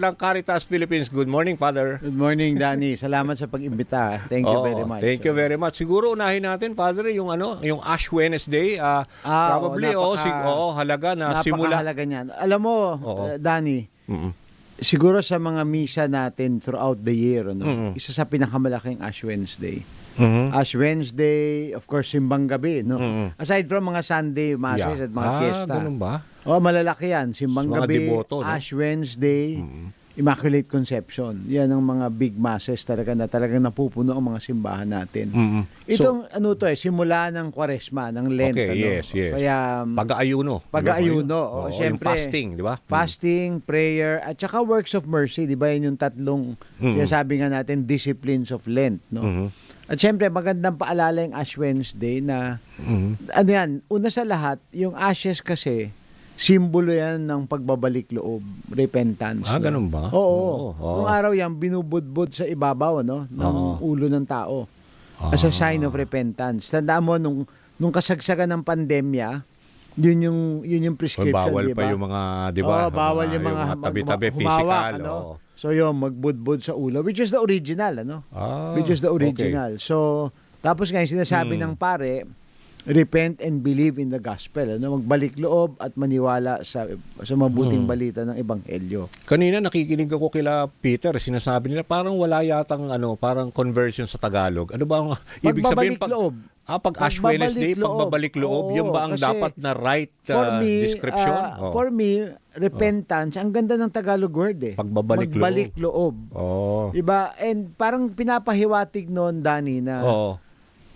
ng Caritas Philippines. Good morning, Father. Good morning, Danny. Salamat sa pag-imbita. Thank you very much. Thank you very much. Siguro unahin natin, Father, yung yung Ash Wednesday. Probably halaga na simula. Napakahalaga niyan. Alam mo, Danny, siguro sa mga misa natin throughout the year, isa sa pinakamalaking Ash Wednesday. Ash Wednesday, of course, simbang gabi, no? Aside from mga Sunday masses at mga fiesta. Ganun ba? Malalaki yan. Simbang gabi, deboto, no? Ash Wednesday, Immaculate Conception. Yan ang mga big masses talaga na talagang napupuno ang mga simbahan natin. Itong simula ng Kwaresma, ng Lent. Okay, yes. Kaya pag-aayuno. Siyempre, yung fasting, di ba? Fasting, prayer, at saka works of mercy, di ba? Yan yung tatlong, sabi nga natin, disciplines of Lent, no? At siyempre, magandang paalala yung Ash Wednesday na, una sa lahat, yung ashes kasi, simbolo yan ng pagbabalik loob, repentance. Ganun ba? Oo. Nung araw yan, binubudbud sa ibabaw, no? Ng ulo ng tao. As a sign of repentance. Tandaan mo, nung kasagsagan ng pandemya, yun yung prescription, bawal diba? pa yung mga, di ba? Bawal yung mga tabi-tabi, humawak, physical. So yun, magbudbud sa ulo, which is the original, which is the original. Okay. So, tapos ngayon sinasabi ng pare, repent and believe in the gospel. Magbalik loob at maniwala sa mabuting balita ng ebanghelyo. Kanina nakikinig ako kila Peter, sinasabi nila parang wala yatang parang conversion sa Tagalog. Ano ba ang ibig sabihin pag Ash Wednesday, pagbabalik loob, yung ba ang dapat na right description? For me, repentance, ang ganda ng Tagalog word Magbalik loob. Diba? And parang pinapahiwatig noon, Danny, na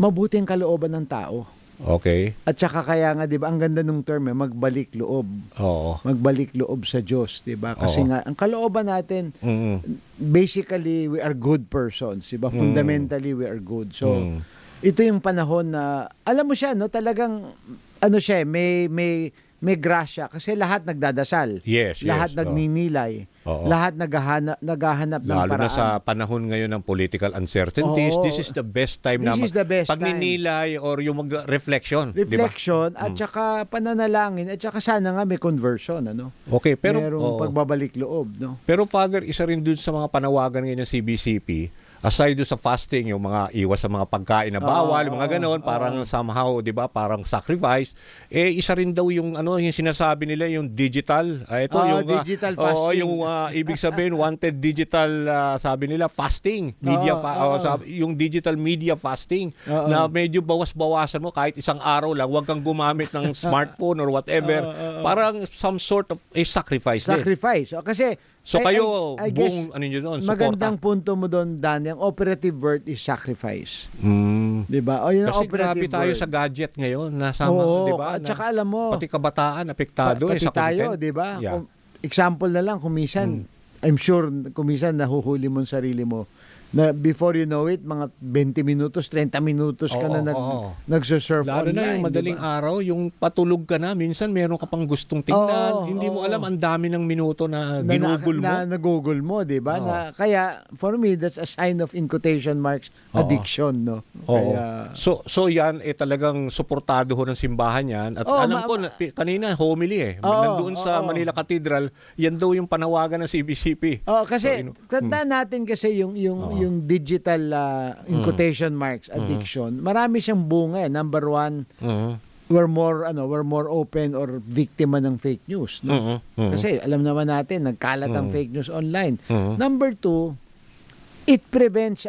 mabuting kalooban ng tao. Okay. At saka kaya nga, di ba, ang ganda ng term, magbalik loob. Magbalik loob sa Diyos, di ba? Kasi nga, ang kalooban natin, basically, we are good persons, di ba? Fundamentally, we are good. So, ito yung panahon na, alam mo siya, no? Talagang, may grasya. Kasi lahat nagdadasal. Lahat nagninilay. Lahat naghahanap ng paraan. Lalo na sa panahon ngayon ng political uncertainties, this is the best time na pagninilay or yung reflection. Reflection, diba? At saka pananalangin, at saka sana nga may conversion. Okay, pero merong pagbabalik loob. No? Pero Father, isa rin dun sa mga panawagan ngayon ng CBCP, aside do sa fasting, yung mga iwas sa mga pagkain na bawal, mga ganoon, parang somehow, 'di ba, parang sacrifice. Isa rin daw yung yung sinasabi nila yung digital, yung digital fasting. Yung ibig sabihin wanted digital sabi nila fasting, media yung digital media fasting na medyo bawas-bawasan mo kahit isang araw lang, huwag kang gumamit ng smartphone or whatever. Parang some sort of a sacrifice. Kasi so kayo, buong doon, magandang punto mo doon, Dan, ang operative word is sacrifice. Diba? Kasi grabe tayo sa gadget ngayon. Diba? At saka alam mo, pati kabataan, apektado pati sa tayo, content. diba? Yeah. Example na lang, kumisan, I'm sure, kumisan nahuhuli mo sa sarili mo, na before you know it, mga 20 minutos, 30 minutos ka na nagsusurf online. Lalo na yung madaling araw, yung patulog ka na, minsan meron ka pang gustong tingnan. Hindi mo alam, ang dami ng minuto na ginugol mo. Na nagugol mo, di ba? Kaya, for me, that's a sign of, in quotation marks, addiction, no? Kaya, So yan, talagang suportado ho ng simbahan yan. At alam ko, kanina, homily nandoon sa Manila Cathedral, yan daw yung panawagan ng CBCP. Kasi, tandaan natin kasi yung digital in quotation marks addiction, marami siyang bunga. Number one, we're more open or biktima ng fake news, no? Kasi alam naman natin nagkalat ang fake news online. Number two, it prevents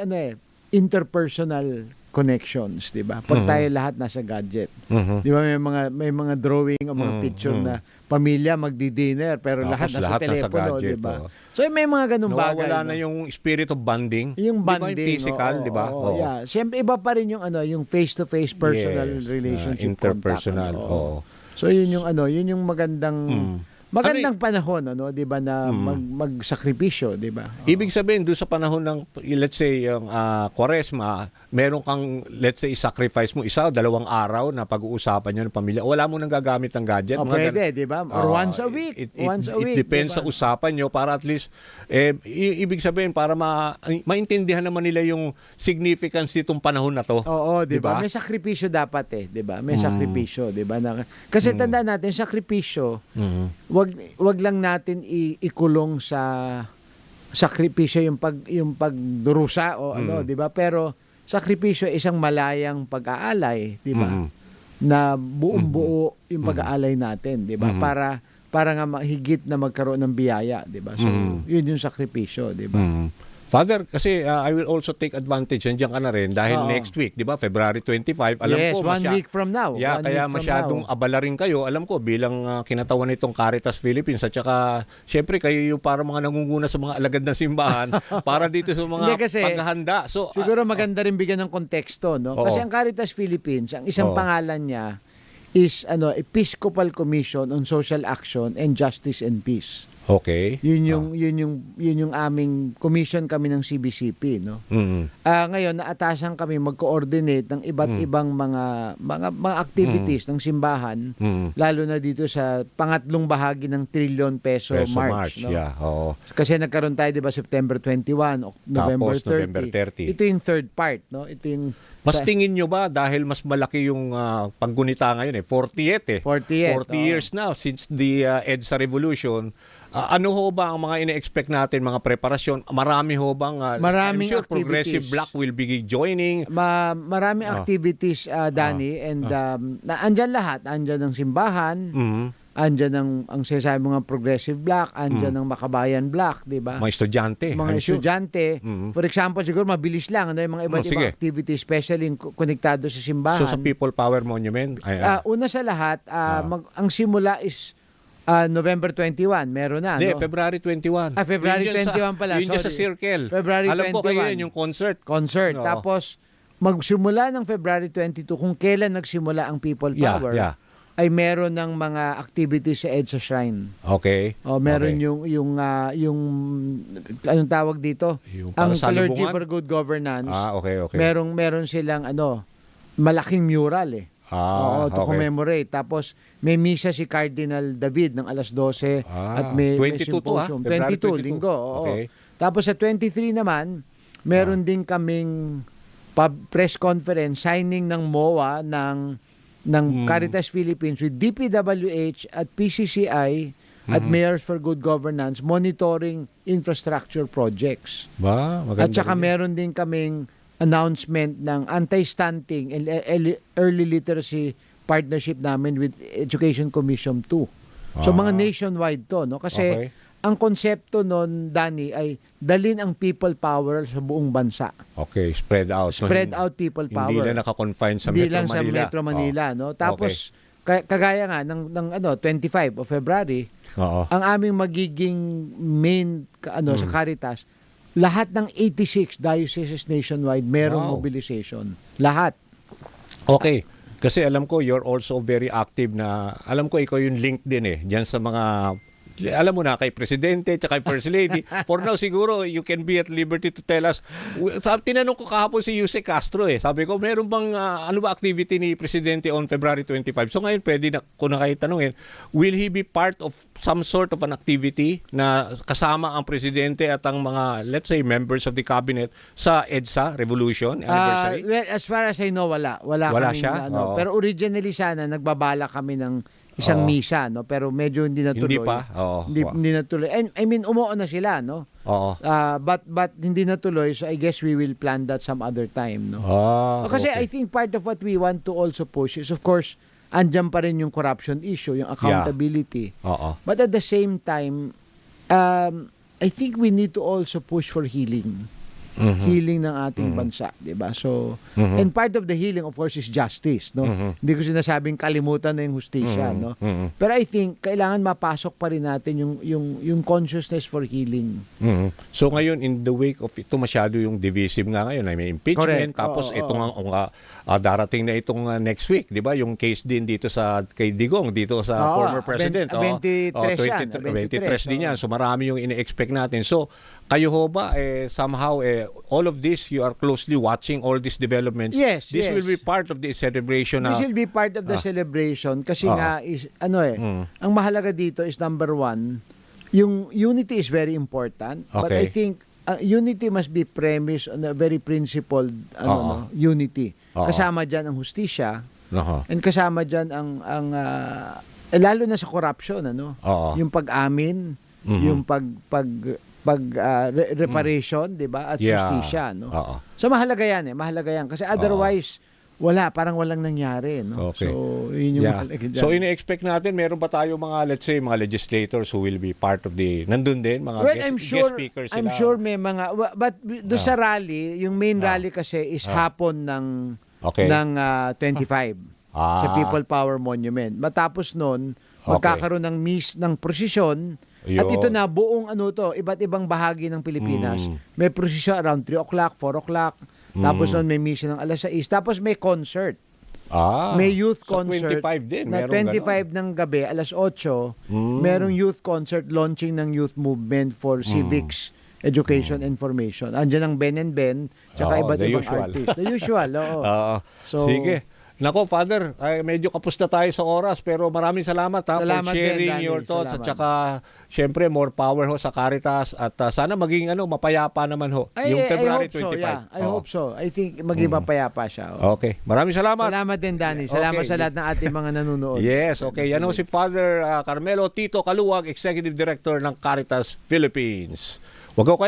interpersonal connections, 'di ba? Pag tayo lahat nasa gadget. 'Di ba may mga drawing o mga picture na pamilya magdi-dinner pero lahat nasa telepono, 'di ba? So may mga ganung bagay. Nawawala na yung spirit of bonding. Yung bonding, yung physical, 'di ba? Yeah. Siyempre iba pa rin yung face-to-face personal relationship, interpersonal. So yun yung magandang panahon, 'di ba, na magsakripisyo, 'di ba? Ibig sabihin doon sa panahon ng let's say yung Kwaresma, meron kang let's say sacrifice mo isa o dalawang araw na pag-uusapan niyo ng pamilya. Wala mo nang gagamit ng gadget. Pwede, 'di ba? Or once a week. It depends sa usapan niyo para at least ibig sabihin para maintindihan naman nila yung significance nitong panahon na 'to. Oo, 'di ba? May sakripisyo dapat 'di ba? May sakripisyo, 'di ba? Kasi tandaan natin, sakripisyo, wag lang natin ikulong sa sakripisyo yung pagdurusa o ano, 'di ba? Pero sakripisyo isang malayang pag-aalay, 'di ba? Na buong-buo yung pag-aalay natin, 'di ba? Para nga mahigit na magkaroon ng biyaya, 'di ba? So, yun yung sakripisyo, 'di ba? Father, kasi I will also take advantage, nandiyan ka na rin, dahil next week, di ba, February 25, alam yes, ko, 1 week from now. Yeah, kaya masyadong abala rin kayo, alam ko, bilang kinatawan nitong Caritas Philippines, at saka, syempre, kayo yung parang mga nangunguna sa mga alagad ng simbahan, para dito sa mga paghahanda. So, siguro maganda rin bigyan ng konteksto, no? Kasi ang Caritas Philippines, ang isang pangalan niya is Episcopal Commission on Social Action and Justice and Peace. Okay. Yun yung aming commission kami ng CBCP, no. Ngayon naatasan kami mag-coordinate ng iba't ibang mga activities ng simbahan, lalo na dito sa pangatlong bahagi ng trillion peso march, no? Yeah, oo. Kasi nagkaroon tayo, 'di ba, September 21, November 30. November 30. Ito yung third part, no. Ito yung mas tingin nyo ba, dahil mas malaki yung paggunita ngayon 48 40 years now since the EDSA revolution, ano ho ba ang mga ine-expect natin, mga preparasyon? Marami ho bang maraming I'm sure activities. Progressive Bloc will be joining. Maraming activities, Danny, and andyan lahat. Andyan ang simbahan, andyan ang sinasabi mga Progressive Bloc, andyan ang Makabayan Bloc, di ba? Mga estudyante. Mga estudyante. For example, siguro mabilis lang, yung mga iba't ibang activities, especially konektado sa simbahan. So sa People Power Monument? Una sa lahat, ang simula is November 21, meron na. Hindi, no? February 21. February 21 pala, yun sorry. Sa Circle. February Alam 21. ko kayo yun, yung concert. No. Tapos, magsimula ng February 22, kung kailan nagsimula ang People Power, ay meron ng mga activities sa EDSA Shrine. Okay. Meron yung anong tawag dito? Yung Ang salubungan? Clergy for Good Governance. Okay. Meron silang malaking mural to commemorate. Tapos may misa si Cardinal David ng alas 12 at may 22 symposium. February 22. Linggo. Okay. Tapos sa 23 naman, meron din kaming press conference signing ng MOA ng Caritas Philippines with DPWH at PCCI at Mayors for Good Governance monitoring infrastructure projects. At saka meron din kaming announcement ng anti-stunting and early literacy partnership namin with Education Commission 2. So mga nationwide to, no? Kasi ang konsepto nun, Danny, ay dalin ang people power sa buong bansa. Okay, spread out. Spread out people power. Hindi lang naka-confine sa Hindi Metro lang Manila. sa Metro Manila, no? Tapos kagaya nga ng 25 of February, ang aming magiging main sa Caritas, lahat ng 86 dioceses nationwide merong mobilization. Lahat. Okay. Kasi alam ko you're also very active na, alam ko ikaw yung link din diyan sa mga, alam mo na, kay Presidente at kay First Lady. For now, siguro, you can be at liberty to tell us. Tinanong ko kahapon si Jose Castro Sabi ko, meron bang, ano ba activity ni Presidente on February 25? So ngayon, pwede na, kung na kayo tanungin, will he be part of some sort of an activity na kasama ang Presidente at ang mga, let's say, members of the Cabinet sa EDSA Revolution Anniversary? Well, as far as I know, wala kaming, siya? Pero originally sana, nagbabala kami ng isang misa, no? Pero medyo hindi natuloy. Hindi pa? Hindi natuloy. And, I mean, umuo na sila, no? But hindi natuloy, so I guess we will plan that some other time, no? Kasi I think part of what we want to also push is, of course, andyan pa rin yung corruption issue, yung accountability. But at the same time, I think we need to also push for healing. Healing ng ating bansa, 'di ba? So, and part of the healing of course is justice, no? Hindi ko sinasabing kalimutan na yung hustisya, no? Pero I think kailangan mapasok pa rin natin yung consciousness for healing. So ngayon, in the wake of ito, masyado yung divisive nga ngayon, ay may impeachment. Correct. Tapos itong darating na itong next week, 'di ba? Yung case din dito kay Digong dito sa former president. 23 din yan. So marami yung ine-expect natin. So kayo ho ba somehow all of this, you are closely watching all these developments? Yes. This will be part of the celebration. This will be part of the celebration kasi nga is ang mahalaga dito is number one, yung unity is very important, but I think unity must be premised on a very principled unity. Kasama diyan ang hustisya, and kasama diyan ang lalo na sa corruption, yung pag-amin, yung reparation, 'di ba? At justisya, no? Oo. So mahalaga 'yan mahalaga 'yan kasi otherwise parang walang nangyari, no? Okay. So yun yung mahalaga dyan. So ini-expect natin meron ba tayo mga, let's say, mga legislators who will be part of nandun din, mga guest speakers sila? I'm sure may mga but do sa rally, yung main rally kasi is hapon ng 25 sa People Power Monument. Matapos nun, magkakaroon ng prosesyon. At ito na buong iba't ibang bahagi ng Pilipinas. May prosesyon around 3 o'clock, 4 o'clock. Tapos nun may mission ng alas 6. Tapos may concert. May youth concert. 25 din. Na 25 ng gabi, alas 8. Merong youth concert launching ng youth movement for civics, education, information. Andiyan ang Ben and Ben, tsaka iba't ibang artist. The usual, oo. So, sige. Nako, Father, medyo kapos na tayo sa oras, pero maraming salamat for sharing your thoughts. At saka, syempre, more power sa Caritas. At sana maging mapayapa naman yung February 25. I hope so. I think maging mapayapa siya. Okay. Maraming salamat. Salamat din, Danny. Salamat sa lahat ng ating mga nanonood. Yes, okay. Yan si Father Carmelo Tito Kaluwag, Executive Director ng Caritas Philippines. Wag ko kayo